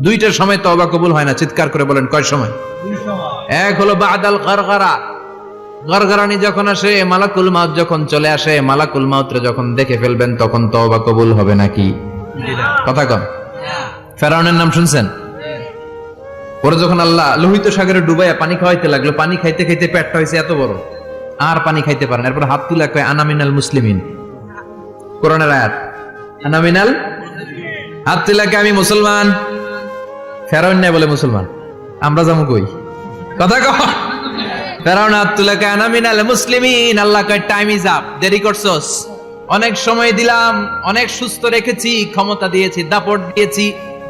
দুইটার সময় তওবা কবুল হয় না, চিৎকার করে বলেন কয় সময়? এক হলো বাদাল গারগারা, গারগারানি যখন আসে, মালাকুল মাউত যখন চলে আসে, মালাকুল মাউত যখন দেখে ফেলবেন তখন তওবা কবুল হবে নাকি? কথা কন। ফেরাউনের নাম শুনছেন? পরে যখন আল্লাহ লোহিত সাগরে ডুবাইয়া পানি খাওয়াইতে লাগলো, পানি খাইতে খাইতে পেটটা হয়েছে এত বড়, আর পানি খাইতে পারেন। এরপর হাত তুলে কয় আনা মিনাল মুসলিমিন, কোরআনের আয়াত, আনা মিনাল, হাত তুলে কয় আমি মুসলমান। ফেরাউন নাই বলে মুসলমান, আমরা যাবো কই? কথা কহ। ফেরাউন হাত তুলে কয় আনা মিনাল মুসলিমিন। আল্লাহ কয় টাইম ইজ আপ, দেরি করছস, অনেক সময় দিলাম, অনেক সুস্থ রেখেছি, ক্ষমতা দিয়েছি, দাপট দিয়েছি,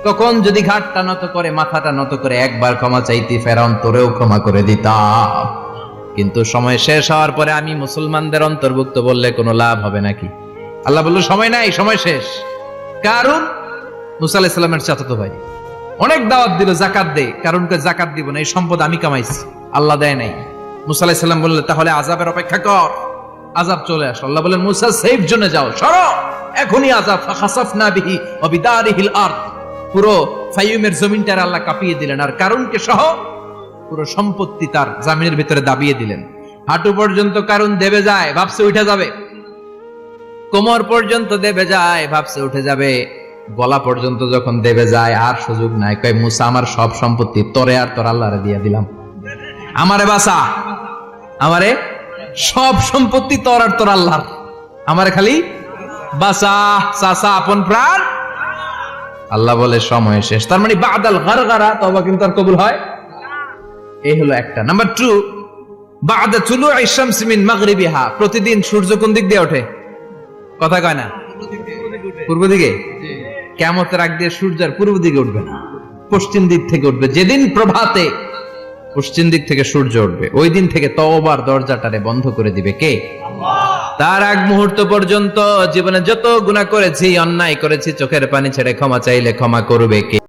তখন যদি ঘাটটা নত করে, মাথাটা নত করে একবার ক্ষমা চাইতি, ফেরাউন তোরেও ক্ষমা করে দিতাম। কিন্তু সময় শেষ হওয়ার পরে আমি মুসলমানদের অন্তর্ভুক্ত বললে কোনো লাভ হবে নাকি? আল্লাহ বলল সময় নাই, সময় শেষ। কারণ মুসা আলাইহিস সালামের চাচাতো ভাই অনেক দাওয়াত দিল, জাকাত দে, কারণ জাকাত দিব না, এই সম্পদ আমি কামাইছি, আল্লাহ দেয় নাই। মুসা আলাইহিস সালাম বললেন তাহলে আযাবের অপেক্ষা কর, আযাব চলে আসে। আল্লাহ বলেন মুসা সেফ জোনে যাও, সরো, এখনই আযাব। ফাখাসাফনা বিহি ওয়া বিদারিহিল আরদ, পুরো ফাইয়ুমের জমিনটার আল্লাহ কাঁপিয়ে দিলেন, আর কারুনকে সহ পুরো সম্পত্তি তার জামিনের ভিতরে দাবিয়ে দিলেন। হাঁটু পর্যন্ত কারুন দেবে যায়, ভাবছে উঠে যাবে, কোমর পর্যন্ত দেবে যায়, ভাবছে উঠে যাবে, গলা পর্যন্ত যখন দেবে যায় আর সুযোগ নাই। কয় মুসা আমার সব সম্পত্তি তোরে আর তোর আল্লাহরে দিয়ে দিলাম, আমারে বাঁচা, আমারে সব সম্পত্তি তোর আর তোর আল্লাহর, আমারে খালি বাঁচা, চাচা আপন প্রাণ। আল্লাহ বলে সময় শেষ। তার মানে বাদাল গারগারা তওবা কিন্তু আর কবুল হয়। এই হলো একটা। নাম্বার 2, বাদা তুলুই শামসি মিন মাগরিবিহা, প্রতিদিন সূর্য কোন দিক দিয়ে ওঠে? কথা কয় না? পূর্ব দিকে। কিয়ামতের আগ দিয়ে সূর্য আর পূর্ব দিকে উঠবে না, পশ্চিম দিক থেকে উঠবে। যেদিন প্রভাতে পশ্চিম দিক থেকে সূর্য উঠবে, ওই দিন থেকে তওবার দরজাটারে বন্ধ করে দিবে কে? আল্লাহ। তার আগ মুহূর্ত পর্যন্ত জীবনে যত গুনাহ করেছি, অন্যায় করেছি, চোখের পানি ছেড়ে ক্ষমা চাইলে ক্ষমা করবে কে?